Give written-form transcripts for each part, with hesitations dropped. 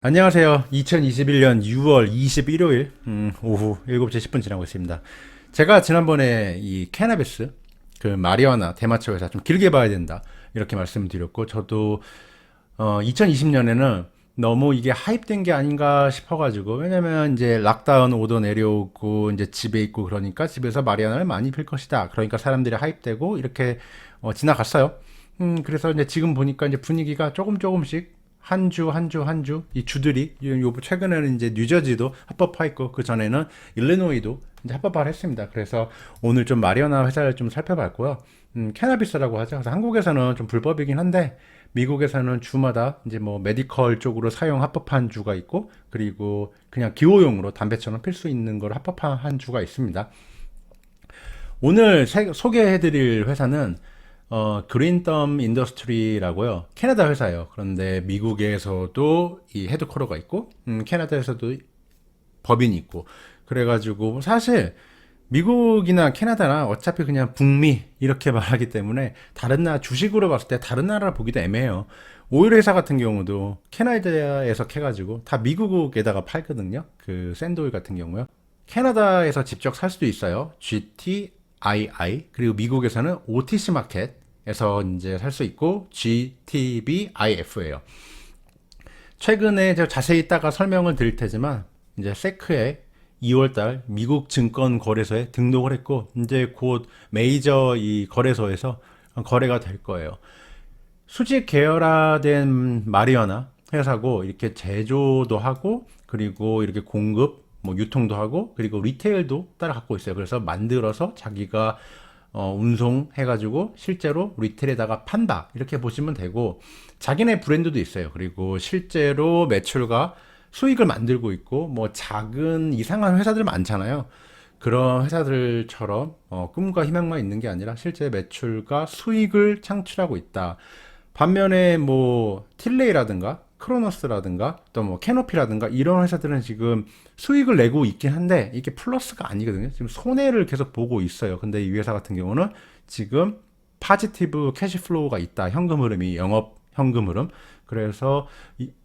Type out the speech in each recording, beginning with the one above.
안녕하세요. 2021년 6월 21일 오후 7시 10분 지나고 있습니다. 제가 지난번에 이 캐나비스, 그 마리화나 대마초 회사 좀 길게 봐야 된다 이렇게 말씀드렸고, 저도 2020년에는 너무 이게 하입된 게 아닌가 싶어가지고, 왜냐면 이제 락다운 오더 내려오고 이제 집에 있고 그러니까 집에서 마리화나를 많이 필 것이다. 그러니까 사람들이 하입되고 이렇게 지나갔어요. 그래서 이제 지금 보니까 이제 분위기가 조금씩 한 주, 한 주, 한 주, 이 주들이, 최근에는 이제 뉴저지도 합법화 있고, 그 전에는 일리노이도 이제 합법화를 했습니다. 그래서 오늘 좀 마리화나 회사를 좀 살펴봤고요. 캐나비스라고 하죠. 그래서 한국에서는 좀 불법이긴 한데, 미국에서는 주마다 이제 뭐 메디컬 쪽으로 사용 합법한 주가 있고, 그리고 그냥 기호용으로 담배처럼 필 수 있는 걸 합법화한 주가 있습니다. 오늘 소개해드릴 회사는 그린덤 인더스트리라고요. 캐나다 회사예요. 그런데 미국에서도 이 헤드쿼터가 있고, 캐나다에서도 법인이 있고, 그래가지고 사실 미국이나 캐나다나 어차피 그냥 북미 이렇게 말하기 때문에 다른 나라 주식으로 봤을 때 다른 나라를 보기도 애매해요. 오일 회사 같은 경우도 캐나다에서 캐가지고 다 미국에다가 팔거든요. 그 샌드오일 같은 경우요. 캐나다에서 직접 살 수도 있어요. GTII. 그리고 미국에서는 OTC 마켓에서 이제 살 수 있고 GTBIF예요. 최근에 제가 자세히 이따가 설명을 드릴 테지만 이제 세크에 2월달 미국 증권 거래소에 등록을 했고 이제 곧 메이저 이 거래소에서 거래가 될 거예요. 수직 계열화된 마리화나 회사고 이렇게 제조도 하고 그리고 이렇게 공급 뭐 유통도 하고 그리고 리테일도 따라 갖고 있어요. 그래서 만들어서 자기가 운송해가지고 실제로 리테일에다가 판다 이렇게 보시면 되고 자기네 브랜드도 있어요. 그리고 실제로 매출과 수익을 만들고 있고 뭐 작은 이상한 회사들 많잖아요. 그런 회사들처럼 꿈과 희망만 있는 게 아니라 실제 매출과 수익을 창출하고 있다. 반면에 뭐 틸레이라든가 크로노스라든가 또 뭐 캐노피라든가 이런 회사들은 지금 수익을 내고 있긴 한데 이게 플러스가 아니거든요. 지금 손해를 계속 보고 있어요. 근데 이 회사 같은 경우는 지금 파지티브 캐시플로우가 있다. 현금 흐름이 영업 현금 흐름. 그래서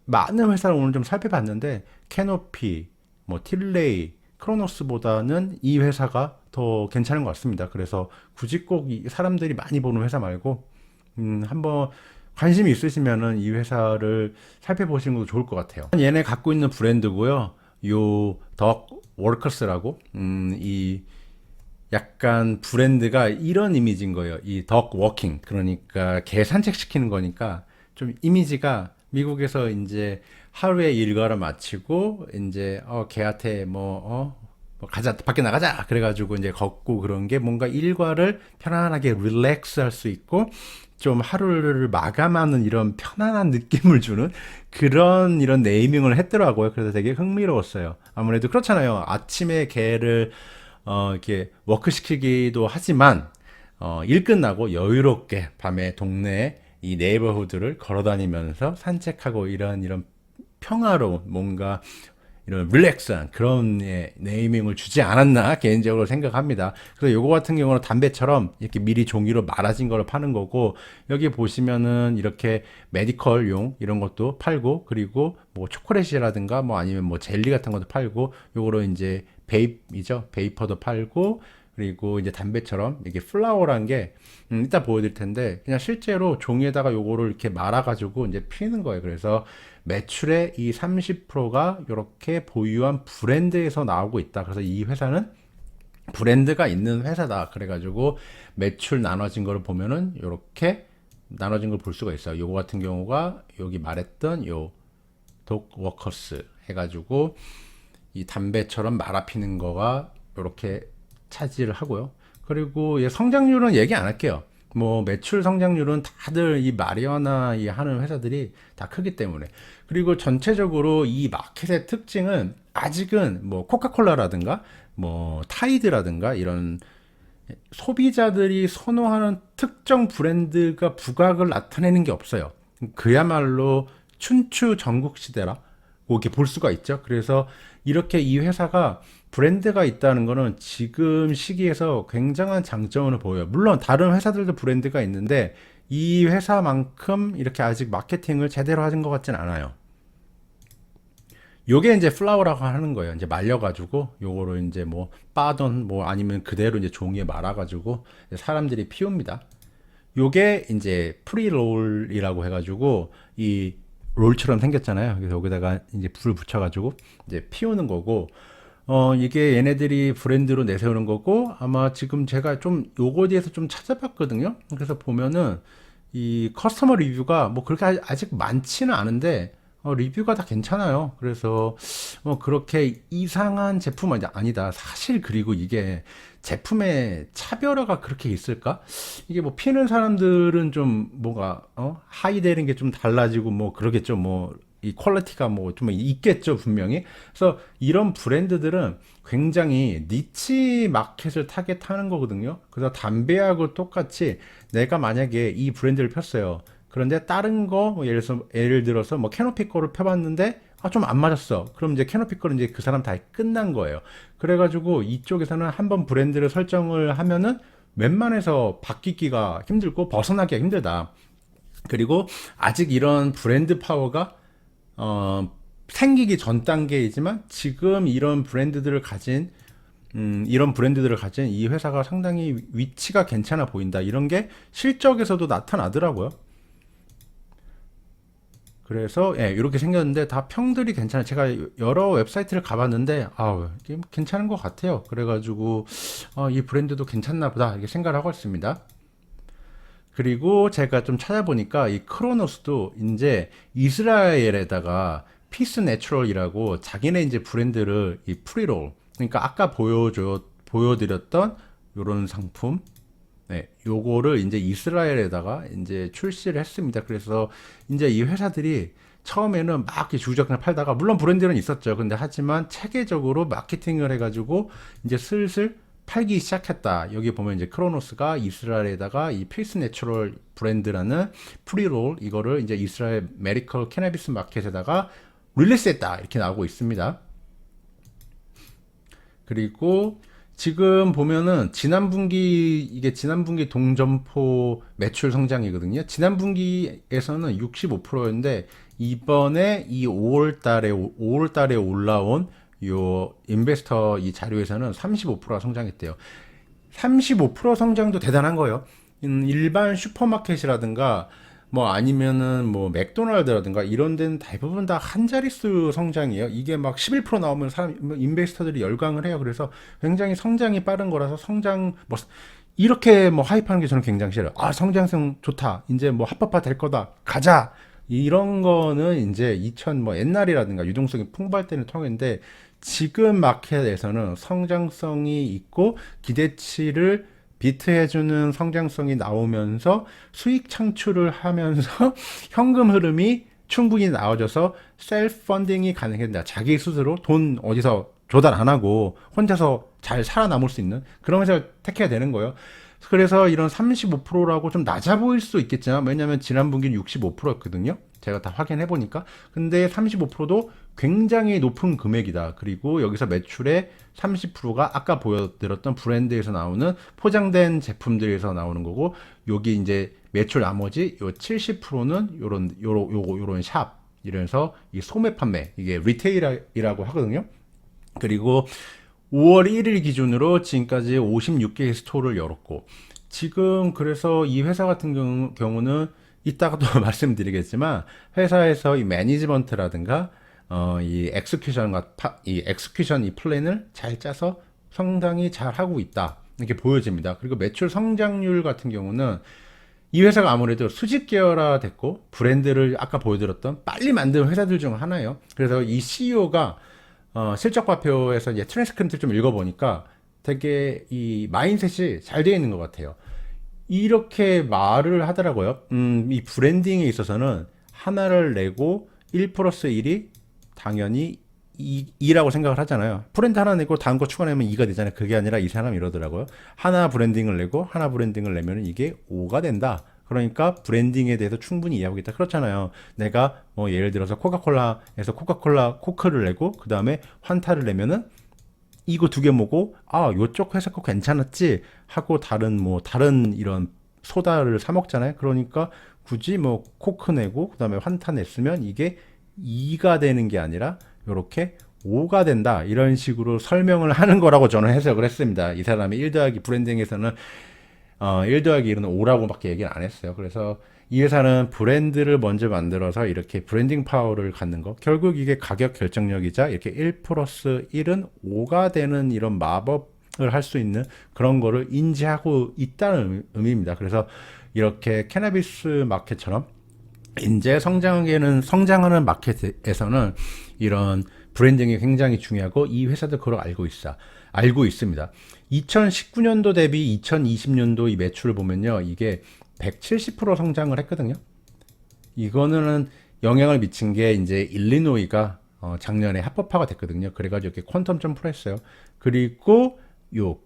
많은 회사를 오늘 좀 살펴봤는데 캐노피, 뭐 틸레이, 크로노스보다는 이 회사가 더 괜찮은 것 같습니다. 그래서 굳이 꼭 사람들이 많이 보는 회사 말고 한번 관심이 있으시면은 이 회사를 살펴보시는 것도 좋을 것 같아요. 얘네 갖고 있는 브랜드고요. 요 덕 워커스라고 이 약간 브랜드가 이런 이미지인 거예요. 이 덕 워킹 그러니까 개 산책시키는 거니까 좀 이미지가 미국에서 이제 하루의 일과를 마치고 이제 걔한테 뭐 가자 밖에 나가자 그래가지고 이제 걷고 그런 게 뭔가 일과를 편안하게 릴렉스 할 수 있고 좀 하루를 마감하는 이런 편안한 느낌을 주는 그런 이런 네이밍을 했더라고요. 그래서 되게 흥미로웠어요. 아무래도 그렇잖아요. 아침에 개를 이렇게 워크 시키기도 하지만 일 끝나고 여유롭게 밤에 동네에 이 네이버후드를 걸어 다니면서 산책하고 이런 평화로운 뭔가 이런 릴렉스한 그런 네이밍을 주지 않았나 개인적으로 생각합니다. 그래서 요거 같은 경우는 담배처럼 이렇게 미리 종이로 말아진 거를 파는 거고 여기 보시면은 이렇게 메디컬용 이런 것도 팔고 그리고 뭐 초콜릿이라든가 뭐 아니면 뭐 젤리 같은 것도 팔고 요거로 이제 베이프이죠. 베이퍼도 팔고 그리고 이제 담배처럼 이게 플라워란 게 이따 보여드릴 텐데 그냥 실제로 종이에다가 요거를 이렇게 말아가지고 이제 피는 거예요. 그래서 매출의 이 30%가 이렇게 보유한 브랜드에서 나오고 있다. 그래서 이 회사는 브랜드가 있는 회사다. 그래가지고 매출 나눠진 걸 보면은 이렇게 나눠진 걸 볼 수가 있어요. 요거 같은 경우가 여기 말했던 요 독워커스 해가지고 이 담배처럼 말아 피는 거가 이렇게 차지를 하고요. 그리고 성장률은 얘기 안 할게요. 뭐 매출 성장률은 다들 이 마리화나 이 하는 회사들이 다 크기 때문에 그리고 전체적으로 이 마켓의 특징은 아직은 뭐 코카콜라라든가 뭐 타이드라든가 이런 소비자들이 선호하는 특정 브랜드가 부각을 나타내는 게 없어요. 그야말로 춘추 전국시대라 이렇게 볼 수가 있죠. 그래서 이렇게 이 회사가 브랜드가 있다는 거는 지금 시기에서 굉장한 장점을 보여요. 물론 다른 회사들도 브랜드가 있는데 이 회사만큼 이렇게 아직 마케팅을 제대로 하는 것 같진 않아요. 요게 이제 플라워라고 하는 거예요. 이제 말려가지고 요거를 이제 뭐 빠던 뭐 아니면 그대로 이제 종이에 말아가지고 사람들이 피웁니다. 요게 이제 프리롤이라고 해가지고 이 롤처럼 생겼잖아요. 그래서 여기다가 이제 불 붙여가지고 이제 피우는 거고, 이게 얘네들이 브랜드로 내세우는 거고, 아마 지금 제가 좀 요거에 대해서 좀 찾아봤거든요. 그래서 보면은 이 커스터머 리뷰가 뭐 그렇게 아직 많지는 않은데, 리뷰가 다 괜찮아요. 그래서 그렇게 이상한 제품은 아니다. 사실 그리고 이게 제품의 차별화가 그렇게 있을까? 이게 뭐 피는 사람들은 좀 뭐가 하이되는 게 좀 달라지고 뭐 그러겠죠. 뭐 이 퀄리티가 뭐 좀 있겠죠, 분명히. 그래서 이런 브랜드들은 굉장히 니치 마켓을 타겟하는 거거든요. 그래서 담배하고 똑같이 내가 만약에 이 브랜드를 폈어요. 그런데 다른 거, 뭐 예를 들어서 뭐 캐노피 거를 펴봤는데, 좀 안 맞았어. 그럼 이제 캐노피 거는 이제 그 사람 다 끝난 거예요. 그래가지고 이쪽에서는 한번 브랜드를 설정을 하면은 웬만해서 바뀌기가 힘들고 벗어나기가 힘들다. 그리고 아직 이런 브랜드 파워가 생기기 전 단계이지만 지금 이런 브랜드들을 가진 이 회사가 상당히 위치가 괜찮아 보인다. 이런 게 실적에서도 나타나더라고요. 그래서 예, 이렇게 생겼는데 다 평들이 괜찮아요. 제가 여러 웹사이트를 가봤는데 이게 괜찮은 것 같아요. 그래가지고 이 브랜드도 괜찮나 보다 이렇게 생각을 하고 있습니다. 그리고 제가 좀 찾아보니까 이 크로노스도 이제 이스라엘에다가 피스 내추럴이라고 자기네 이제 브랜드를 이 프리롤, 그러니까 아까 보여드렸던 요런 상품, 네, 요거를 이제 이스라엘에다가 이제 출시를 했습니다. 그래서 이제 이 회사들이 처음에는 막 이렇게 주구장창 팔다가, 물론 브랜드는 있었죠. 근데 하지만 체계적으로 마케팅을 해가지고 이제 슬슬 팔기 시작했다. 여기 보면 이제 크로노스가 이스라엘에다가 이 필스 내추럴 브랜드라는 프리롤 이거를 이제 이스라엘 메디컬 캐나비스 마켓에다가 릴리스했다. 이렇게 나오고 있습니다. 그리고 지금 보면은 지난 분기 동점포 매출 성장이거든요. 지난 분기에서는 65%였는데 이번에 이 5월 달에 올라온 요 인베스터 이 자료에서는 35%가 성장했대요. 35% 성장도 대단한 거예요. 일반 슈퍼마켓이라든가 뭐 아니면은 뭐 맥도날드라든가 이런 데는 대부분 다 한 자릿수 성장이에요. 이게 막 11% 나오면 인베스터들이 열광을 해요. 그래서 굉장히 성장이 빠른 거라서 뭐 이렇게 뭐 하이프하는 게 저는 굉장히 싫어요. 성장성 좋다. 이제 뭐 핫바파 될 거다. 가자. 이런 거는 이제 2000 뭐 옛날이라든가 유동성이 풍부할 때는 통했는데 지금 마켓에서는 성장성이 있고 기대치를 비트해주는 성장성이 나오면서 수익 창출을 하면서 현금 흐름이 충분히 나와줘서 셀프 펀딩이 가능해진다. 자기 스스로 돈 어디서 조달 안 하고 혼자서 잘 살아남을 수 있는 그런 회사를 택해야 되는 거예요. 그래서 이런 35%라고 좀 낮아 보일 수 있겠지만, 왜냐면 지난 분기는 65%였거든요. 제가 다 확인해 보니까. 근데 35%도 굉장히 높은 금액이다. 그리고 여기서 매출의 30%가 아까 보여드렸던 브랜드에서 나오는 포장된 제품들에서 나오는 거고, 여기 이제 매출 나머지 요 70%는 요런 샵, 이래서 이 소매 판매, 이게 리테일이라고 하거든요. 그리고 5월 1일 기준으로 지금까지 56개의 스토어를 열었고, 지금 그래서 이 회사 같은 경우는 이따가 또 말씀드리겠지만, 회사에서 이 매니지먼트라든가 이 엑스큐션 이 플랜을 잘 짜서 상당히 잘 하고 있다, 이렇게 보여집니다. 그리고 매출 성장률 같은 경우는 이 회사가 아무래도 수직 계열화 됐고 브랜드를 아까 보여드렸던 빨리 만든 회사들 중 하나예요. 그래서 이 CEO가 실적 발표에서 이제 트랜스크립트 좀 읽어보니까 되게 이 마인셋이 잘 되어 있는 것 같아요. 이렇게 말을 하더라고요. 이 브랜딩에 있어서는 하나를 내고 1 플러스 1이 당연히 2라고 생각을 하잖아요. 브랜드 하나 내고 다음 거 추가내면 2가 되잖아요. 그게 아니라 이 사람 이러더라고요. 하나 브랜딩을 내면 이게 5가 된다. 그러니까 브랜딩에 대해서 충분히 이해하고 있다. 그렇잖아요. 내가 뭐 예를 들어서 코카콜라에서 코크를 내고 그 다음에 환타를 내면은 이거 두 개 보고 요쪽 회사 거 괜찮았지 하고 다른 이런 소다를 사 먹잖아요. 그러니까 굳이 뭐 코크 내고 그 다음에 환타 냈으면 이게 2가 되는 게 아니라 이렇게 5가 된다. 이런 식으로 설명을 하는 거라고 저는 해석을 했습니다. 이 사람이 1 더하기 브랜딩에서는 1 더하기 1은 5라고밖에 얘기를 안 했어요. 그래서 이 회사는 브랜드를 먼저 만들어서 이렇게 브랜딩 파워를 갖는 거. 결국 이게 가격 결정력이자 이렇게 1 플러스 1은 5가 되는 이런 마법을 할 수 있는 그런 거를 인지하고 있다는 의미입니다. 그래서 이렇게 캐나비스 마켓처럼 이제 성장하는 마켓에서는 이런 브랜딩이 굉장히 중요하고 이 회사도 그걸 알고 있습니다. 2019년도 대비 2020년도 이 매출을 보면요. 이게 170% 성장을 했거든요. 이거는 영향을 미친 게 이제 일리노이가 작년에 합법화가 됐거든요. 그래가지고 이렇게 퀀텀 점프를 했어요. 그리고 요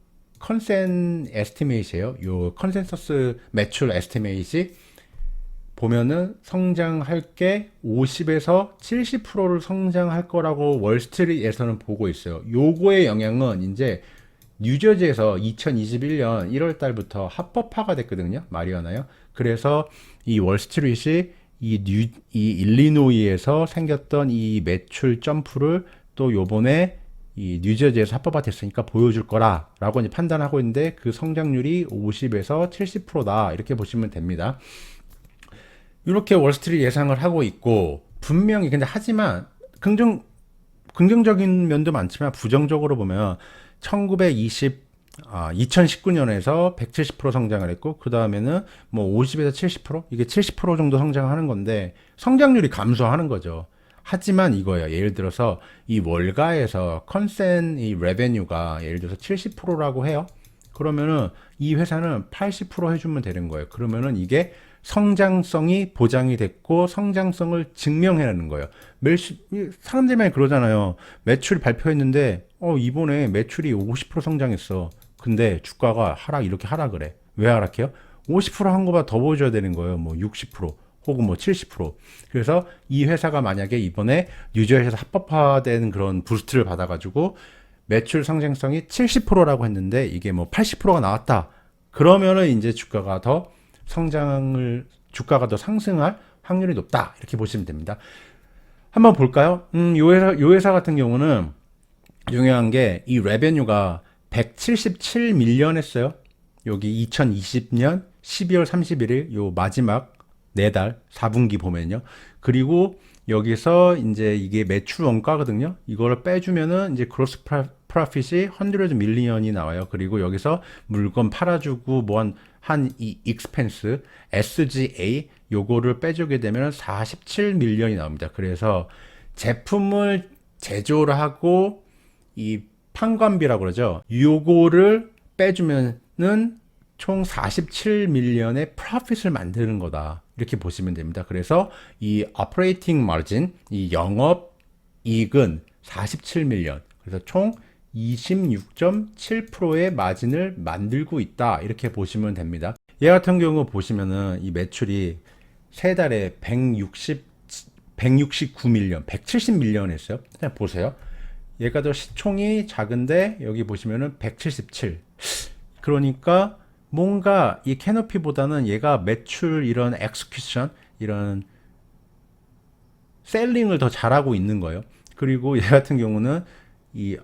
요 컨센서스 매출 에스티메이트이 보면은 성장할 게 50에서 70%를 성장할 거라고 월스트리트에서는 보고 있어요. 요거의 영향은 이제 뉴저지에서 2021년 1월 달부터 합법화가 됐거든요. 마리화나요. 그래서 이 월스트리트이 이 일리노이에서 생겼던 이 매출 점프를 또 요번에 이 뉴저지에서 합법화 됐으니까 보여줄 거라라고 이제 판단하고 있는데 그 성장률이 50에서 70%다. 이렇게 보시면 됩니다. 이렇게 월스트리트 예상을 하고 있고 분명히 근데 하지만 긍정적인 면도 많지만 부정적으로 보면 2019년에서 170% 성장을 했고 그 다음에는 뭐 50에서 70% 이게 70% 정도 성장하는 건데 성장률이 감소하는 거죠. 하지만 이거예요. 예를 들어서 이 월가에서 이 레베뉴가 예를 들어서 70%라고 해요. 그러면은 이 회사는 80% 해주면 되는 거예요. 그러면은 이게 성장성이 보장이 됐고 성장성을 증명해내는 거예요. 사람들이 많이 그러잖아요. 매출 발표했는데 이번에 매출이 50% 성장했어. 근데 주가가 이렇게 하락을 해. 왜 하락해요? 50%한 거보다 더 보여줘야 되는 거예요. 뭐 60% 혹은 뭐 70%. 그래서 이 회사가 만약에 이번에 뉴저지에서 합법화된 그런 부스트를 받아가지고 매출 성장성이 70%라고 했는데 이게 뭐 80%가 나왔다. 그러면은 이제 주가가 더 상승할 확률이 높다. 이렇게 보시면 됩니다. 한번 볼까요? 요 회사 같은 경우는 중요한 게 이 레베뉴가 177밀리언 했어요. 여기 2020년 12월 31일 요 마지막 4달 4분기 보면요. 그리고 여기서 이제 이게 매출 원가거든요. 이거를 빼주면은 이제 그로스 프로핏이 100 밀리언이 나와요. 그리고 여기서 물건 팔아주고 이 익스펜스 SGA 요거를 빼주게 되면 47 밀리언이 나옵니다. 그래서 제품을 제조를 하고 이 판관비라고 그러죠. 요거를 빼주면은 총 47 밀리언의 프로핏을 만드는 거다. 이렇게 보시면 됩니다. 그래서 이 오퍼레이팅 마진, 이 영업 이익은 47 밀리언. 그래서 총 26.7%의 마진을 만들고 있다. 이렇게 보시면 됩니다. 얘 같은 경우 보시면은 이 매출이 세 달에 169밀리언, 170밀리언 했어요. 그냥 보세요. 얘가 더 시총이 작은데 여기 보시면은 177. 그러니까 뭔가 이 캐노피보다는 얘가 매출 이런 엑스큐션 이런 셀링을 더 잘하고 있는 거예요. 그리고 얘 같은 경우는 이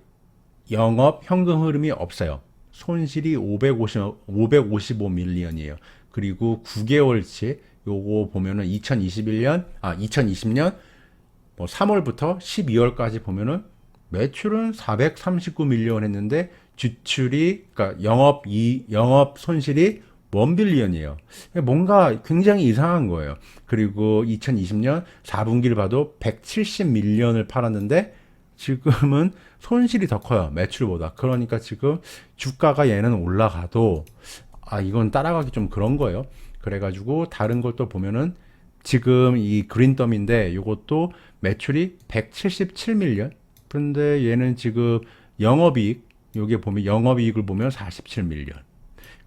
영업 현금 흐름이 없어요. 손실이 555 밀리언이에요. 그리고 9개월치 요거 보면은 2020년 뭐 3월부터 12월까지 보면은 매출은 439 밀리언 했는데 그러니까 영업 손실이 1 빌리언이에요. 뭔가 굉장히 이상한 거예요. 그리고 2020년 4분기를 봐도 170 밀리언을 팔았는데 지금은 손실이 더 커요. 매출보다. 그러니까 지금 주가가 얘는 올라가도 이건 따라가기 좀 그런 거예요. 그래가지고 다른 걸 또 보면은 지금 이 그린덤인데 이것도 매출이 177 밀리언. 근데 얘는 지금 여기 보면 영업이익을 보면 47 밀리언.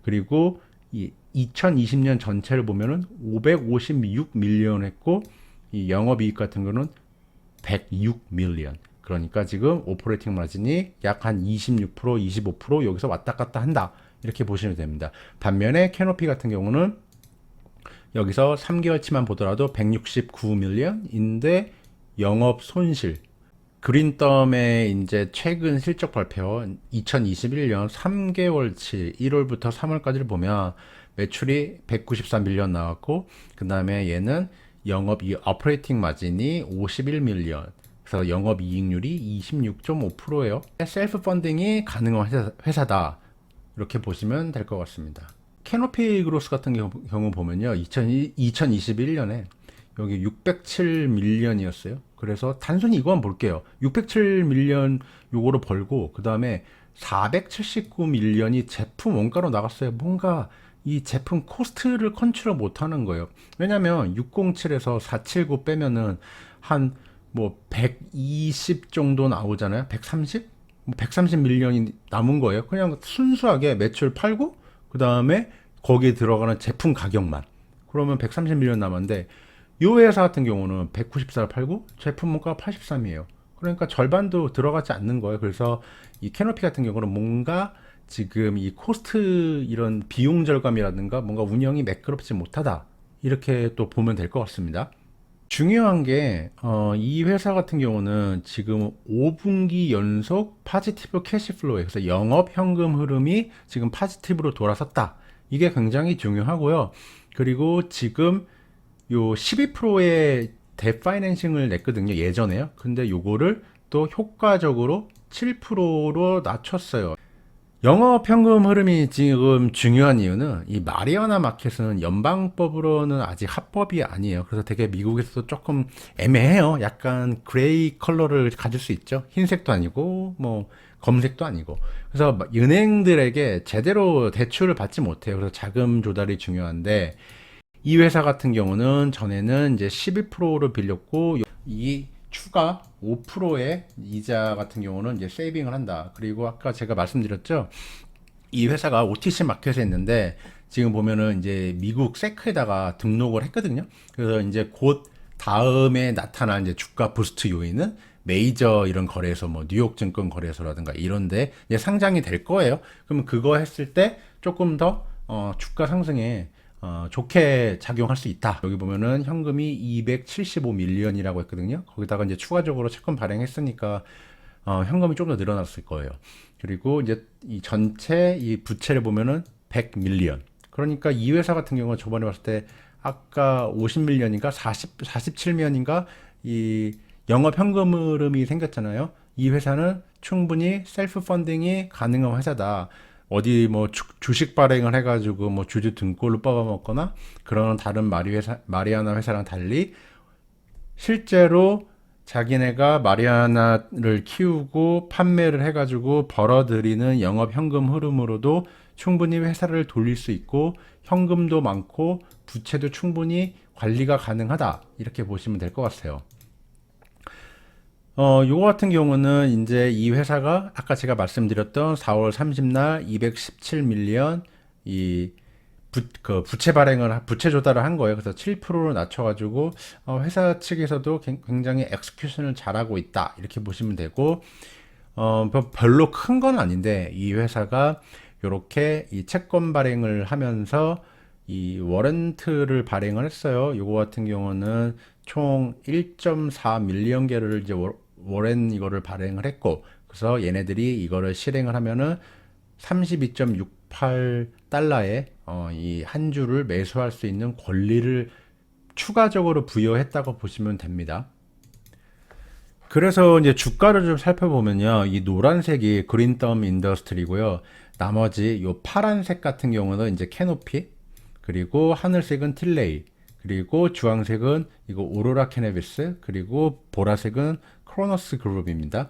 그리고 이 2020년 전체를 보면은 556 밀리언 했고 이 영업이익 같은 거는 106 밀리언. 그러니까 지금 오퍼레이팅 마진이 약 한 26%, 25% 여기서 왔다 갔다 한다. 이렇게 보시면 됩니다. 반면에 캐노피 같은 경우는 여기서 3개월치만 보더라도 169 밀리언인데 영업 손실 그린덤의 이제 최근 실적 발표 2021년 3개월치 1월부터 3월까지를 보면 매출이 193밀리언 나왔고 그 다음에 얘는 영업 이 오퍼레이팅 마진이 51밀리언 그래서 영업 이익률이 26.5%예요. 셀프 펀딩이 가능한 회사다. 이렇게 보시면 될 것 같습니다. 캐노피 그로스 같은 경우 보면요. 2021년에 여기 607밀리언이었어요. 그래서 단순히 이거만 볼게요. 607밀리언 요거로 벌고 그 다음에 479밀리언이 제품 원가로 나갔어요. 뭔가 이 제품 코스트를 컨트롤 못하는 거예요. 왜냐면 607에서 479 빼면은 한 뭐 120 정도 나오잖아요. 130? 130밀리언이 남은 거예요. 그냥 순수하게 매출 팔고 그 다음에 거기에 들어가는 제품 가격만. 그러면 130밀리언 남았는데 이 회사 같은 경우는 194를 팔고 제품 원가가 83이에요. 그러니까 절반도 들어가지 않는 거예요. 그래서 이 캐노피 같은 경우는 뭔가 지금 이 코스트 이런 비용 절감이라든가 뭔가 운영이 매끄럽지 못하다. 이렇게 또 보면 될 것 같습니다. 중요한 게, 이 회사 같은 경우는 지금 5분기 연속 파지티브 캐시플로우에 그래서 영업 현금 흐름이 지금 파지티브로 돌아섰다. 이게 굉장히 중요하고요. 그리고 지금 요 12%의 데파이낸싱을 냈거든요. 예전에요. 근데 요거를 또 효과적으로 7%로 낮췄어요. 영업 현금 흐름이 지금 중요한 이유는 이 마리아나 마켓은 연방법으로는 아직 합법이 아니에요. 그래서 되게 미국에서도 조금 애매해요. 약간 그레이 컬러를 가질 수 있죠. 흰색도 아니고 뭐 검색도 아니고. 그래서 은행들에게 제대로 대출을 받지 못해요. 그래서 자금 조달이 중요한데 이 회사 같은 경우는 전에는 이제 12%를 빌렸고 이 추가 5%의 이자 같은 경우는 이제 세이빙을 한다. 그리고 아까 제가 말씀드렸죠. 이 회사가 OTC 마켓에 있는데 지금 보면은 이제 미국 세크에다가 등록을 했거든요. 그래서 이제 곧 다음에 나타날 이제 주가 부스트 요인은 메이저 이런 거래소 뭐 뉴욕 증권 거래소라든가 이런데 이제 상장이 될 거예요. 그러면 그거 했을 때 조금 더 주가 상승에 좋게 작용할 수 있다. 여기 보면은 현금이 275밀리언이라고 했거든요. 거기다가 이제 추가적으로 채권 발행했으니까 현금이 좀 더 늘어났을 거예요. 그리고 이제 이 전체 이 부채를 보면은 100밀리언. 그러니까 이 회사 같은 경우는 저번에 봤을 때 아까 50밀리언인가 47밀리언인가 이 영업 현금 흐름이 생겼잖아요. 이 회사는 충분히 셀프 펀딩이 가능한 회사다. 어디 뭐 주식 발행을 해가지고 뭐 주주 등골로 뽑아먹거나 그런 다른 마리아나 회사랑 달리 실제로 자기네가 마리아나를 키우고 판매를 해가지고 벌어들이는 영업 현금 흐름으로도 충분히 회사를 돌릴 수 있고 현금도 많고 부채도 충분히 관리가 가능하다. 이렇게 보시면 될 것 같아요. 요거 같은 경우는 이제 이 회사가 아까 제가 말씀드렸던 4월 30날 217밀리언 이 부채 발행을 부채 조달을 한 거예요. 그래서 7%로 낮춰가지고 회사 측에서도 굉장히 엑스큐션을 잘하고 있다 이렇게 보시면 되고 별로 큰 건 아닌데 이 회사가 이렇게 이 채권 발행을 하면서 이 워런트를 발행을 했어요. 요거 같은 경우는 총 1.4 밀리언 개를 이제 워렌 이거를 발행을 했고 그래서 얘네들이 이거를 실행을 하면은 32.68달러에 이 한 주를 매수할 수 있는 권리를 추가적으로 부여했다고 보시면 됩니다. 그래서 이제 주가를 좀 살펴보면요. 이 노란색이 그린덤 인더스트리고요. 나머지 요 파란색 같은 경우는 이제 캐노피, 그리고 하늘색은 틸레이, 그리고 주황색은 이거 오로라 캐네비스, 그리고 보라색은 크로노스 그룹입니다.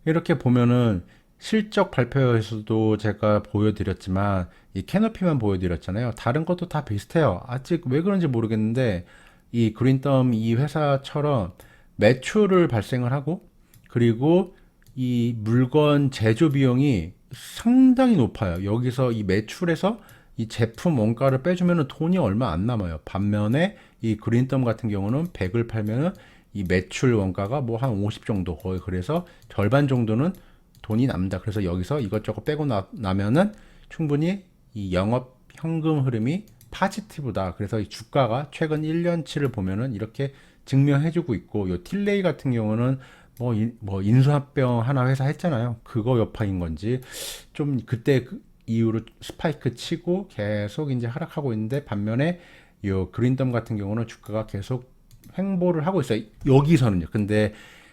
이렇게 보면은 실적 발표에서도 제가 보여드렸지만 이 캐노피만 보여드렸잖아요. 다른 것도 다 비슷해요. 아직 왜 그런지 모르겠는데 이 그린덤 이 회사처럼 매출을 발생을 하고 그리고 이 물건 제조 비용이 상당히 높아요. 여기서 이 매출에서 이 제품 원가를 빼주면 돈이 얼마 안 남아요. 반면에 이 그린덤 같은 경우는 100을 팔면은 이 매출 원가가 뭐 한 50 정도 거의 그래서 절반 정도는 돈이 남다. 그래서 여기서 이것저것 빼고 나면은 충분히 이 영업 현금 흐름이 파지티브다. 그래서 이 주가가 최근 1년치를 보면은 이렇게 증명해주고 있고, 요 틸레이 같은 경우는 뭐 인수합병 하나 회사 했잖아요. 그거 여파인 건지 좀 그때 그 이후로 스파이크 치고 계속 이제 하락하고 있는데 반면에 요 그린덤 같은 경우는 주가가 계속 횡보를 하고 있어요. 여기서는요. 근데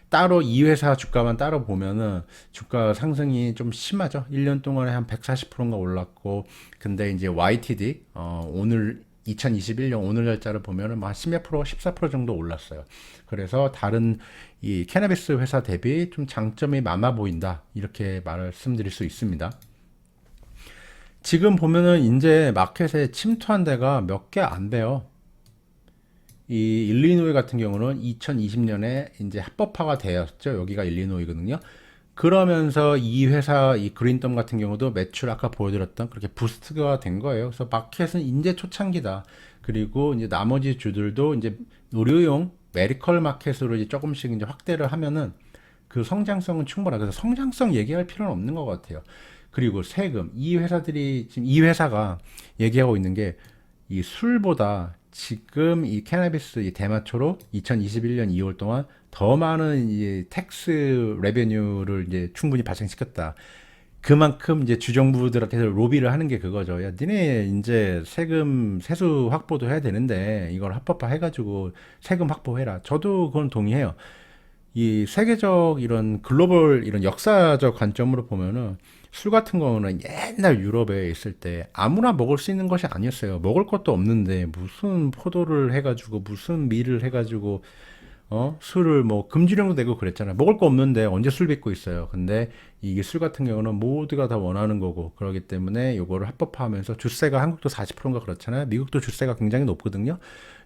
따로 이 회사 주가만 따로 보면은 주가 상승이 좀 심하죠. 1년 동안에 한 140%인가 올랐고, 근데 이제 YTD 오늘 2021년 오늘 날짜를 보면은 막 10몇 프로, 14% 정도 올랐어요. 그래서 다른 이 캐나비스 회사 대비 좀 장점이 많아 보인다. 이렇게 말씀드릴 수 있습니다. 지금 보면은 이제 마켓에 침투한 데가 몇 개 안 돼요. 이 일리노이 같은 경우는 2020년에 이제 합법화가 되었죠. 여기가 일리노이거든요. 그러면서 이 회사 이 그린덤 같은 경우도 매출 아까 보여드렸던 그렇게 부스트가 된 거예요. 그래서 마켓은 이제 초창기다. 그리고 이제 나머지 주들도 이제 의료용 메디컬 마켓으로 이제 조금씩 이제 확대를 하면은 그 성장성은 충분하다. 그래서 성장성 얘기할 필요는 없는 것 같아요. 그리고 세금, 이 회사들이 지금 이 회사가 얘기하고 있는 게 이 술보다 지금 이 캐나비스 이 대마초로 2021년 2월 동안 더 많은 이 텍스 레베뉴를 이제 충분히 발생시켰다. 그만큼 이제 주정부들한테 로비를 하는 게 그거죠. 야, 니네 이제 세금 세수 확보도 해야 되는데 이걸 합법화 해가지고 세금 확보해라. 저도 그건 동의해요. 이 세계적 이런 글로벌 이런 역사적 관점으로 보면은 술 같은 거는 옛날 유럽에 있을 때 아무나 먹을 수 있는 것이 아니었어요. 먹을 것도 없는데 무슨 포도를 해가지고 무슨 밀을 해가지고 술을 뭐 금지령도 내고 그랬잖아요. 먹을 거 없는데 언제 술 빚고 있어요. 근데 이게 술 같은 경우는 모두가 다 원하는 거고 그러기 때문에 요거를 합법화하면서 주세가 한국도 40%인가 그렇잖아요. 미국도 주세가 굉장히 높거든요.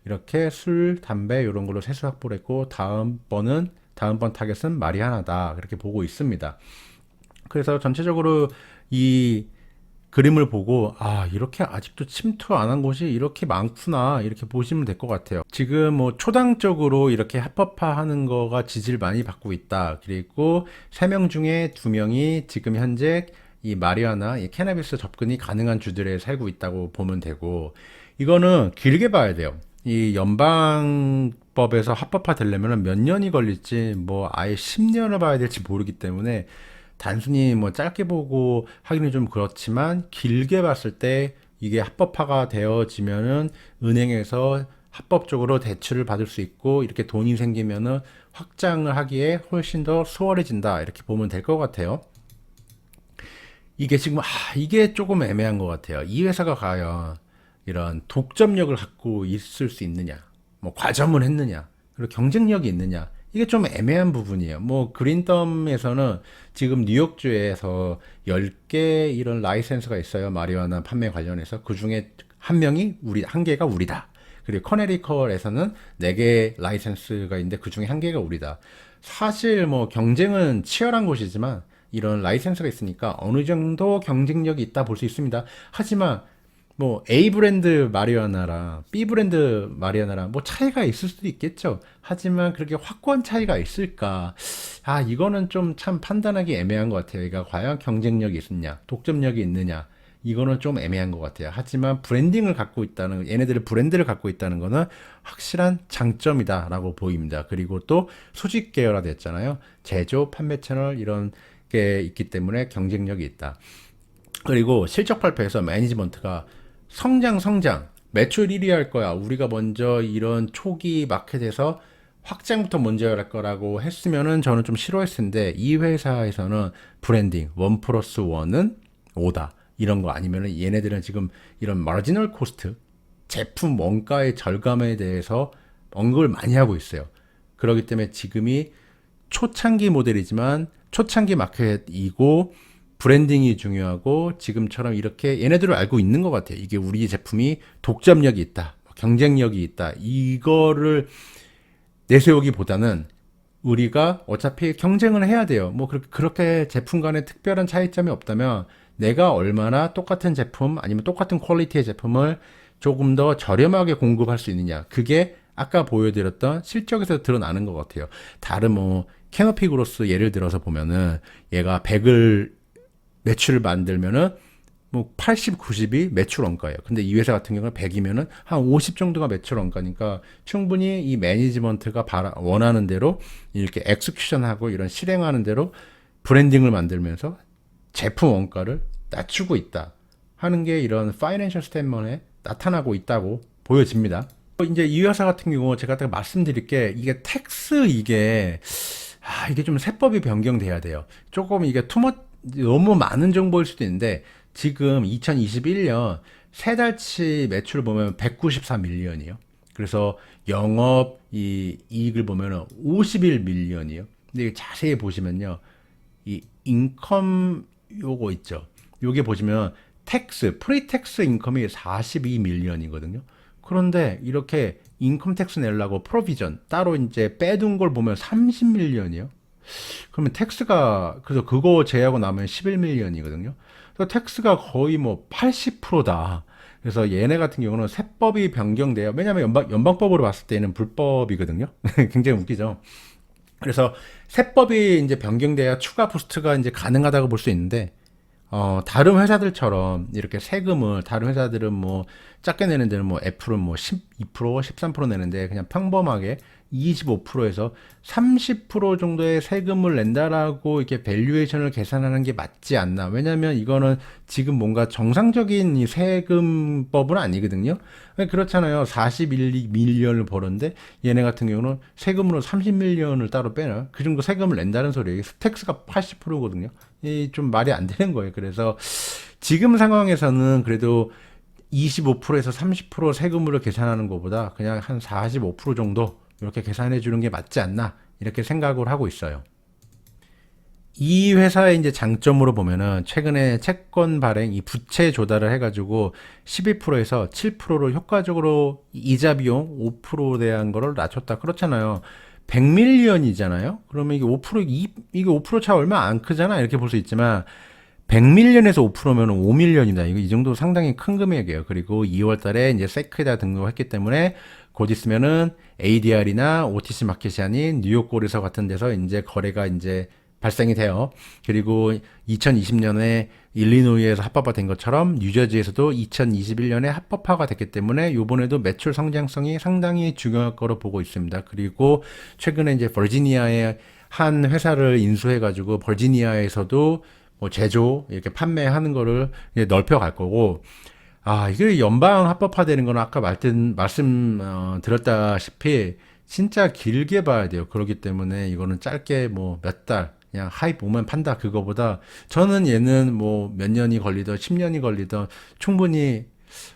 이렇게 술, 담배 이런 걸로 세수 확보를 했고 다음번 타겟은 마리아나다. 그렇게 보고 있습니다. 그래서 전체적으로 이 그림을 보고 이렇게 아직도 침투 안 한 곳이 이렇게 많구나 이렇게 보시면 될 것 같아요. 지금 뭐 초당적으로 이렇게 합법화하는 거가 지지를 많이 받고 있다. 그리고 3명 중에 2명이 지금 현재 이 마리아나 이 캐나비스 접근이 가능한 주들에 살고 있다고 보면 되고, 이거는 길게 봐야 돼요. 이 연방법에서 합법화 되려면 몇 년이 걸릴지 뭐 아예 10년을 봐야 될지 모르기 때문에 단순히 뭐 짧게 보고 하기는 좀 그렇지만 길게 봤을 때 이게 합법화가 되어지면은 은행에서 합법적으로 대출을 받을 수 있고 이렇게 돈이 생기면은 확장을 하기에 훨씬 더 수월해진다. 이렇게 보면 될 것 같아요. 이게 지금 이게 조금 애매한 것 같아요. 이 회사가 과연 이런 독점력을 갖고 있을 수 있느냐, 뭐 과점을 했느냐, 그리고 경쟁력이 있느냐, 이게 좀 애매한 부분이에요. 뭐 그린덤에서는 지금 뉴욕주에서 10개 이런 라이센스가 있어요. 마리화나 판매 관련해서. 그 중에 한 개가 우리다. 그리고 커네리컬에서는 4개 라이센스가 있는데 그 중에 한 개가 우리다. 사실 뭐 경쟁은 치열한 곳이지만 이런 라이센스가 있으니까 어느 정도 경쟁력이 있다 볼 수 있습니다. 하지만 뭐 A 브랜드 마리아나랑 B 브랜드 마리아나랑 뭐 차이가 있을 수도 있겠죠. 하지만 그렇게 확고한 차이가 있을까? 이거는 좀 참 판단하기 애매한 것 같아요. 이가 과연 경쟁력이 있느냐, 독점력이 있느냐, 이거는 좀 애매한 것 같아요. 하지만 브랜딩을 갖고 있다는, 얘네들의 브랜드를 갖고 있다는 거는 확실한 장점이다라고 보입니다. 그리고 또 수직 계열화됐잖아요. 제조, 판매 채널 이런 게 있기 때문에 경쟁력이 있다. 그리고 실적 발표에서 매니지먼트가 성장, 매출 1위 할 거야. 우리가 먼저 이런 초기 마켓에서 확장부터 먼저 할 거라고 했으면은 저는 좀 싫어했을 텐데, 이 회사에서는 브랜딩, 1+1은 5다. 이런 거 아니면은 얘네들은 지금 이런 마지널 코스트, 제품 원가의 절감에 대해서 언급을 많이 하고 있어요. 그렇기 때문에 지금이 초창기 모델이지만 초창기 마켓이고 브랜딩이 중요하고 지금처럼 이렇게 얘네들을 알고 있는 것 같아요. 이게 우리 제품이 독점력이 있다, 경쟁력이 있다. 이거를 내세우기보다는 우리가 어차피 경쟁을 해야 돼요. 뭐 그렇게 제품 간에 특별한 차이점이 없다면 내가 얼마나 똑같은 제품 아니면 똑같은 퀄리티의 제품을 조금 더 저렴하게 공급할 수 있느냐. 그게 아까 보여드렸던 실적에서 드러나는 것 같아요. 다른 뭐 캐노피 그로스 예를 들어서 보면은 얘가 100을 매출을 만들면은 뭐 80, 90이 매출 원가예요. 근데 이 회사 같은 경우는 100이면은 한 50 정도가 매출 원가니까 충분히 이 매니지먼트가 원하는 대로 이렇게 엑스큐션하고 이런 실행하는 대로 브랜딩을 만들면서 제품 원가를 낮추고 있다 하는 게 이런 파이낸셜 스테이트먼트에 나타나고 있다고 보여집니다. 이제 이 회사 같은 경우 제가 아까 말씀드릴 게 이게 텍스 이게 좀 세법이 변경돼야 돼요. 조금 이게 너무 많은 정보일 수도 있는데 지금 2021년 세 달치 매출을 보면 194밀리언이에요. 그래서 영업 이익을 보면 51밀리언이에요. 근데 자세히 보시면요. 이 인컴 요거 있죠. 요게 보시면 프리텍스 인컴이 42밀리언이거든요. 그런데 이렇게 인컴 텍스 내려고 프로비전 따로 이제 빼둔 걸 보면 30밀리언이에요. 그러면 그래서 그거 제외하고 나면 11밀리언이거든요. 그래서 텍스가 거의 뭐 80%다. 그래서 얘네 같은 경우는 세법이 변경돼요. 왜냐하면 연방법으로 봤을 때는 불법이거든요. 굉장히 웃기죠. 그래서 세법이 이제 변경돼야 추가 부스트가 이제 가능하다고 볼 수 있는데, 다른 회사들처럼 이렇게 세금을 다른 회사들은 뭐 작게 내는 데는 뭐 애플은 뭐 12%, 13% 내는데 그냥 평범하게 25%에서 30% 정도의 세금을 낸다라고 이렇게 밸류에이션을 계산하는 게 맞지 않나. 왜냐면 이거는 지금 뭔가 정상적인 이 세금법은 아니거든요. 그렇잖아요. 41밀리언을 벌었는데 얘네 같은 경우는 세금으로 30밀리언을 따로 빼나. 그 정도 세금을 낸다는 소리예요. 텍스가 80%거든요. 이 좀 말이 안 되는 거예요. 그래서 지금 상황에서는 그래도 25%에서 30% 세금으로 계산하는 것보다 그냥 한 45% 정도 이렇게 계산해 주는 게 맞지 않나 이렇게 생각을 하고 있어요. 이 회사의 이제 장점으로 보면은 최근에 채권 발행 이 부채 조달을 해가지고 12%에서 7%로 효과적으로 이자 비용 5% 대한 거를 낮췄다. 그렇잖아요. 100밀리언이잖아요. 그러면 이게 이게 5%차 얼마 안 크잖아. 이렇게 볼 수 있지만 100밀리언에서 5%면 5밀리언이다. 이 정도 상당히 큰 금액이에요. 그리고 2월 달에 이제 세크에다 등록했기 때문에 곧 있으면은 ADR이나 OTC 마켓이 아닌 뉴욕 거래소 같은 데서 이제 거래가 이제 발생이 돼요. 그리고 2020년에 일리노이에서 합법화된 것처럼 뉴저지에서도 2021년에 합법화가 됐기 때문에 이번에도 매출 성장성이 상당히 중요할 거로 보고 있습니다. 그리고 최근에 이제 버지니아의 한 회사를 인수해가지고 버지니아에서도 뭐 제조 이렇게 판매하는 거를 넓혀갈 거고, 이게 연방 합법화되는 거는 아까 말씀 드렸다시피 진짜 길게 봐야 돼요. 그렇기 때문에 이거는 짧게 뭐 몇 달 그냥 하이프 오면 판다 그거보다 저는 얘는 뭐 몇 년이 걸리든 10년이 걸리든 충분히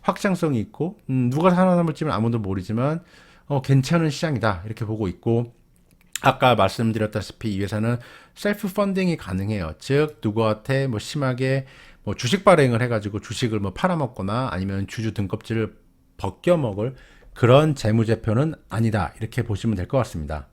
확장성이 있고 누가 살아남을지는 아무도 모르지만 괜찮은 시장이다 이렇게 보고 있고, 아까 말씀드렸다시피 이 회사는 셀프 펀딩이 가능해요. 즉 누구한테 뭐 심하게 뭐 주식 발행을 해가지고 주식을 뭐 팔아먹거나 아니면 주주 등껍질을 벗겨먹을 그런 재무제표는 아니다 이렇게 보시면 될 것 같습니다.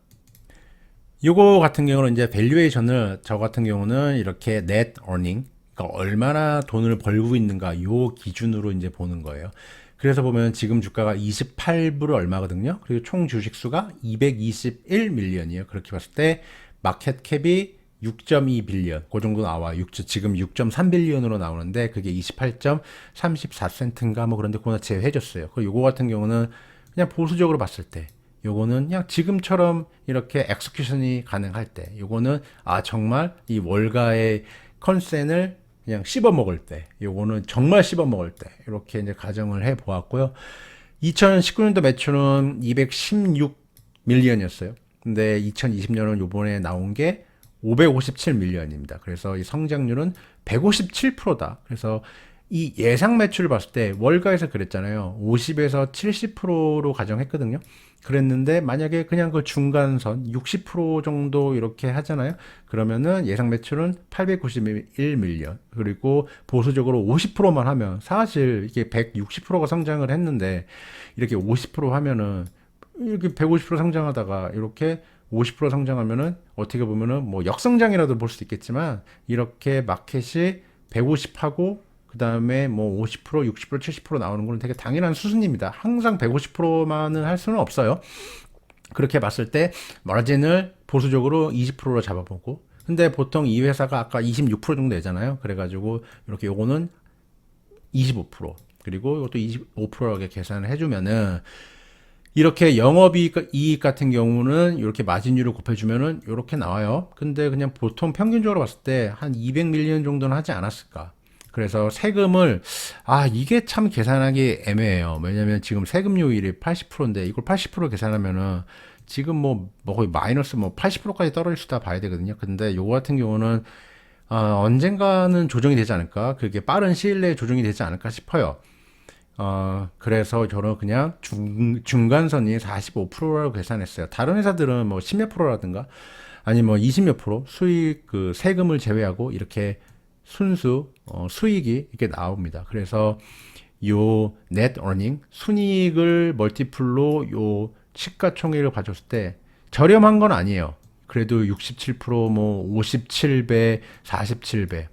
요거 같은 경우는 이제 밸류에이션을 저 같은 경우는 이렇게 net earning, 그러니까 얼마나 돈을 벌고 있는가 요 기준으로 이제 보는 거예요. 그래서 보면 지금 주가가 28불 얼마거든요. 그리고 총 주식 수가 221밀리언이에요. 그렇게 봤을 때 마켓 캡이 6.2빌리언 그 정도 나와요. 지금 6.3빌리언으로 나오는데 그게 28.34센트인가 뭐 그런데 그거 제외해줬어요. 그리고 요거 같은 경우는 그냥 보수적으로 봤을 때 요거는 그냥 지금처럼 이렇게 엑스큐션이 가능할 때 요거는 정말 이 월가의 컨센을 그냥 씹어 먹을 때, 요거는 정말 씹어 먹을 때 이렇게 이제 가정을 해 보았고요. 2019년도 매출은 216밀리언이었어요. 근데 2020년은 요번에 나온 게 557밀리언입니다. 그래서 이 성장률은 157%다. 그래서 이 예상 매출을 봤을 때 월가에서 그랬잖아요. 50에서 70%로 가정했거든요. 그랬는데 만약에 그냥 그 중간선 60% 정도 이렇게 하잖아요. 그러면은 예상 매출은 891밀리언. 그리고 보수적으로 50%만 하면 사실 이게 160%가 성장을 했는데 이렇게 50% 하면은 이렇게 150% 성장하다가 이렇게 50% 성장하면은 어떻게 보면은 뭐 역성장이라도 볼 수 있겠지만 이렇게 마켓이 150하고 그 다음에 뭐 50%, 60%, 70% 나오는 건 되게 당연한 수준입니다. 항상 150%만은 할 수는 없어요. 그렇게 봤을 때 마진을 보수적으로 20%로 잡아보고, 근데 보통 이 회사가 아까 26% 정도 되잖아요. 그래가지고 이렇게 요거는 25%, 그리고 이것도 25%라고 계산을 해주면은 이렇게 영업이익 같은 경우는 이렇게 마진율을 곱해주면은 이렇게 나와요. 근데 그냥 보통 평균적으로 봤을 때 한 200밀리언 정도는 하지 않았을까. 그래서 세금을, 이게 참 계산하기 애매해요. 왜냐면 지금 세금료율이 80%인데 이걸 80% 계산하면은 지금 거의 마이너스 80%까지 떨어질 수다 봐야 되거든요. 근데 요거 같은 경우는 언젠가는 조정이 되지 않을까. 그게 빠른 시일 내에 조정이 되지 않을까 싶어요. 그래서 저는 그냥 중간선이 45%라고 계산했어요. 다른 회사들은 뭐 10몇 프로라든가, 아니 뭐 20몇 프로 수익, 그 세금을 제외하고 이렇게 순수, 수익이 이렇게 나옵니다. 그래서 요 net earning, 순이익을 멀티플로 요 시가총액을 가졌을 때 저렴한 건 아니에요. 그래도 67%, 뭐 57배, 47배.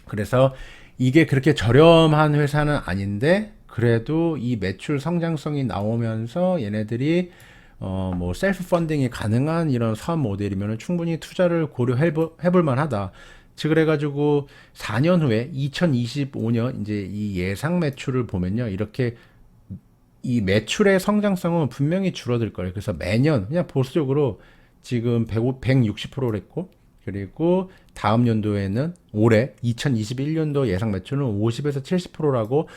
그래서 이게 그렇게 저렴한 회사는 아닌데 그래도 이 매출 성장성이 나오면서 얘네들이 뭐 셀프 펀딩이 가능한 이런 사업 모델이면 충분히 투자를 고려해 볼 만하다. 즉 그래가지고 4년 후에 2025년 이제 이 예상 매출을 보면요, 이렇게 이 매출의 성장성은 분명히 줄어들 거예요. 그래서 매년 그냥 보수적으로 지금 160%를 했고, 그리고 다음 연도에는 올해 2021년도 예상 매출은 50에서 70%라고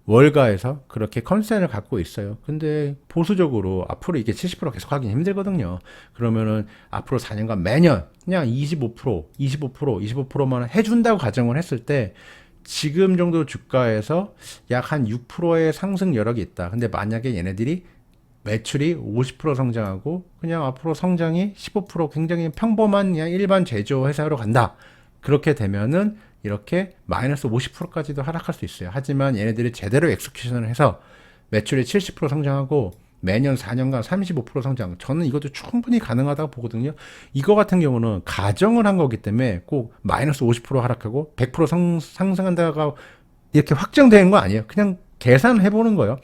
월가에서 그렇게 컨센을 갖고 있어요. 근데 보수적으로 앞으로 이게 70% 계속 하긴 힘들거든요. 그러면은 앞으로 4년간 매년 그냥 25%, 25%, 25%만 해준다고 가정을 했을 때 지금 정도 주가에서 약 한 6%의 상승 여력이 있다. 근데 만약에 얘네들이 매출이 50% 성장하고 그냥 앞으로 성장이 15% 굉장히 평범한 그냥 일반 제조 회사로 간다. 그렇게 되면은 이렇게 마이너스 50%까지도 하락할 수 있어요. 하지만 얘네들이 제대로 엑스큐션을 해서 매출이 70% 성장하고 매년 4년간 35% 성장. 저는 이것도 충분히 가능하다고 보거든요. 이거 같은 경우는 가정을 한 거기 때문에 꼭 마이너스 50% 하락하고 100% 상승한다가 이렇게 확정되는 거 아니에요. 그냥 계산해 보는 거예요.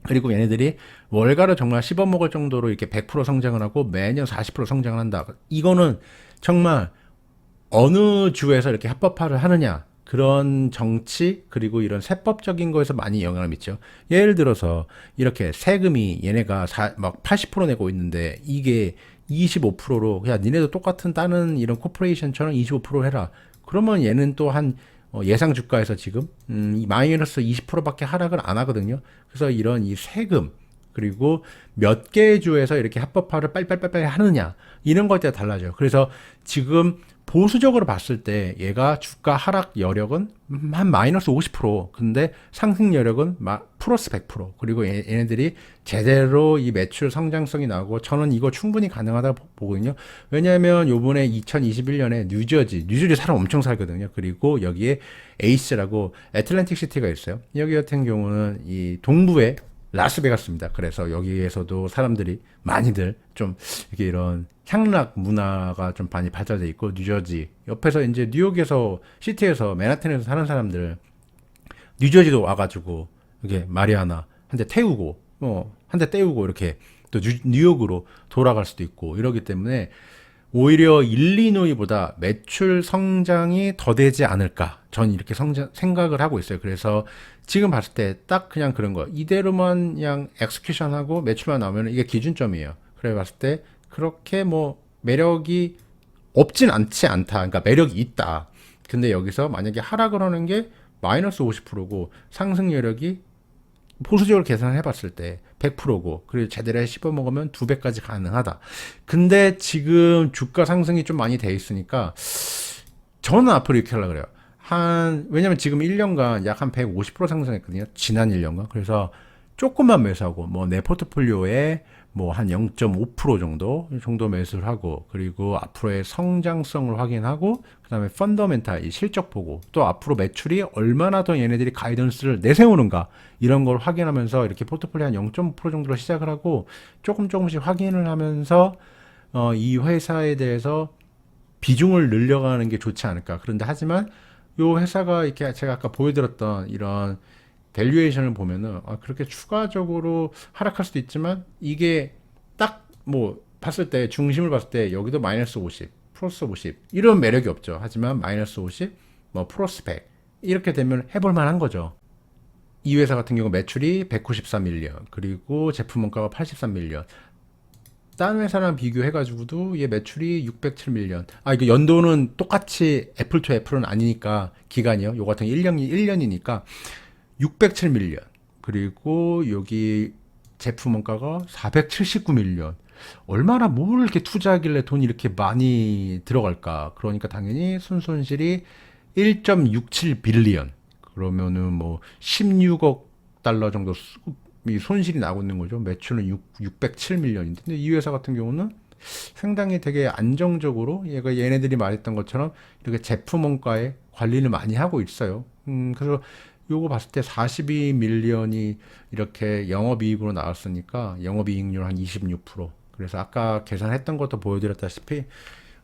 그리고 얘네들이 월가를 정말 씹어먹을 정도로 이렇게 100% 성장을 하고 매년 40% 성장을 한다. 이거는 정말 어느 주에서 이렇게 합법화를 하느냐, 그런 정치 그리고 이런 세법적인 거에서 많이 영향을 미쳐. 예를 들어서 이렇게 세금이 얘네가 막 80% 내고 있는데 이게 25%로 야 니네도 똑같은 다른 이런 코퍼레이션처럼 25% 해라. 그러면 얘는 또 한 예상 주가에서 지금 이 마이너스 20%밖에 하락을 안 하거든요. 그래서 이런 이 세금 그리고 몇 개의 주에서 이렇게 합법화를 빨리빨리 하느냐 이런 것에 따라 달라져요. 그래서 지금 보수적으로 봤을 때 얘가 주가 하락 여력은 한 마이너스 50%, 근데 상승 여력은 플러스 100%. 그리고 얘네들이 제대로 이 매출 성장성이 나오고 저는 이거 충분히 가능하다고 보거든요. 왜냐하면 요번에 2021년에 뉴저지 사람 엄청 살거든요. 그리고 여기에 에이스라고 애틀랜틱 시티가 있어요. 여기 같은 경우는 이 동부에 라스베가스입니다. 그래서 여기에서도 사람들이 많이들 좀 이렇게 이런 향락 문화가 좀 많이 발달돼 있고, 뉴저지 옆에서 이제 뉴욕에서 시티에서 맨하탄에서 사는 사람들 뉴저지도 와가지고 이게 마리아나 한 대 태우고 한 대 떼우고 이렇게 또 뉴욕으로 돌아갈 수도 있고 이러기 때문에 오히려 일리노이보다 매출 성장이 더 되지 않을까. 전 이렇게 생각을 하고 있어요. 그래서 지금 봤을 때 딱 그냥 그런 거. 이대로만 그냥 엑스큐션하고 매출만 나오면 이게 기준점이에요. 그래 봤을 때 그렇게 매력이 없진 않지 않다. 그러니까 매력이 있다. 근데 여기서 만약에 하락을 하는 게 마이너스 50%고 상승 여력이 보수적으로 계산을 해봤을 때 100%고 그리고 제대로 씹어먹으면 2배까지 가능하다. 근데 지금 주가 상승이 좀 많이 돼 있으니까 저는 앞으로 이렇게 하려고 그래요. 왜냐면 지금 1년간 약 한 150% 상승했거든요. 지난 1년간. 그래서 조금만 매수하고 내 포트폴리오에 한 0.5% 정도 매수를 하고, 그리고 앞으로의 성장성을 확인하고, 그 다음에 펀더멘탈 이 실적 보고, 또 앞으로 매출이 얼마나 더 얘네들이 가이던스를 내세우는가 이런 걸 확인하면서 이렇게 포트폴리오 한 0.5% 정도로 시작을 하고 조금씩 확인을 하면서 이 회사에 대해서 비중을 늘려가는 게 좋지 않을까. 그런데 하지만 요 회사가 이렇게 제가 아까 보여드렸던 이런 밸류에이션을 보면은 그렇게 추가적으로 하락할 수도 있지만 이게 딱 봤을 때 중심을 봤을 때 여기도 마이너스 50, 플러스 50 이런 매력이 없죠. 하지만 마이너스 50, 플러스 100 이렇게 되면 해볼 만한 거죠. 이 회사 같은 경우 매출이 194밀리언, 그리고 제품 원가가 83밀리언. 딴 회사랑 비교해가지고도 얘 매출이 607밀리언. 아, 이거 연도는 똑같이 애플 투 애플은 아니니까 기간이요. 요 같은 1년이니까 607밀리언. 그리고 여기 제품 원가가 479밀리언. 얼마나 뭘 이렇게 투자하길래 돈이 이렇게 많이 들어갈까? 그러니까 당연히 순손실이 1.67빌리언. 그러면은 뭐 16억 달러 정도 이 손실이 나고 있는 거죠. 매출은 607밀리언인데. 근데 이 회사 같은 경우는 상당히 되게 안정적으로 얘네들이 말했던 것처럼 이렇게 제품 원가에 관리를 많이 하고 있어요. 그래서 요거 봤을 때 42밀리언이 이렇게 영업이익으로 나왔으니까 영업이익률 한 26%. 그래서 아까 계산했던 것도 보여드렸다시피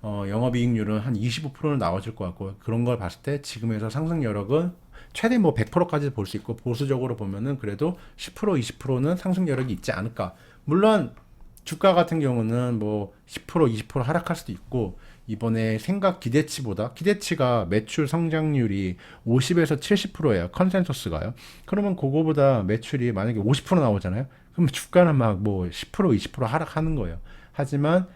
영업이익률은 한 25%는 나와줄 것 같고, 그런 걸 봤을 때 지금에서 상승 여력은 최대 뭐 100%까지 볼 수 있고, 보수적으로 보면은 그래도 10% 20%는 상승 여력이 있지 않을까. 물론 주가 같은 경우는 뭐 10% 20% 하락할 수도 있고, 이번에 생각 기대치보다, 기대치가 매출 성장률이 50에서 70%예요. 컨센서스가요. 그러면 그거보다 매출이 만약에 50% 나오잖아요. 그럼 주가는 막 뭐 10% 20% 하락하는 거예요. 하지만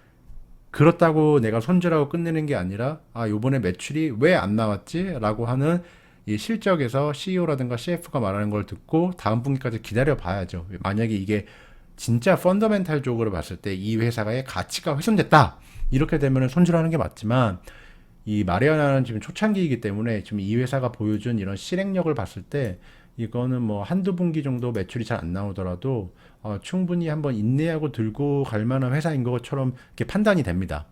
그렇다고 내가 손절하고 끝내는 게 아니라, 아, 요번에 매출이 왜 안 나왔지? 라고 하는 이 실적에서 CEO라든가 CF가 말하는 걸 듣고 다음 분기까지 기다려 봐야죠. 만약에 이게 진짜 펀더멘탈적으로 봤을 때 이 회사의 가치가 훼손됐다, 이렇게 되면 손절하는 게 맞지만, 이 마리아나는 지금 초창기이기 때문에 지금 이 회사가 보여준 이런 실행력을 봤을 때 이거는 뭐 한두 분기 정도 매출이 잘 안 나오더라도 충분히 한번 인내하고 들고 갈 만한 회사인 것처럼 이렇게 판단이 됩니다.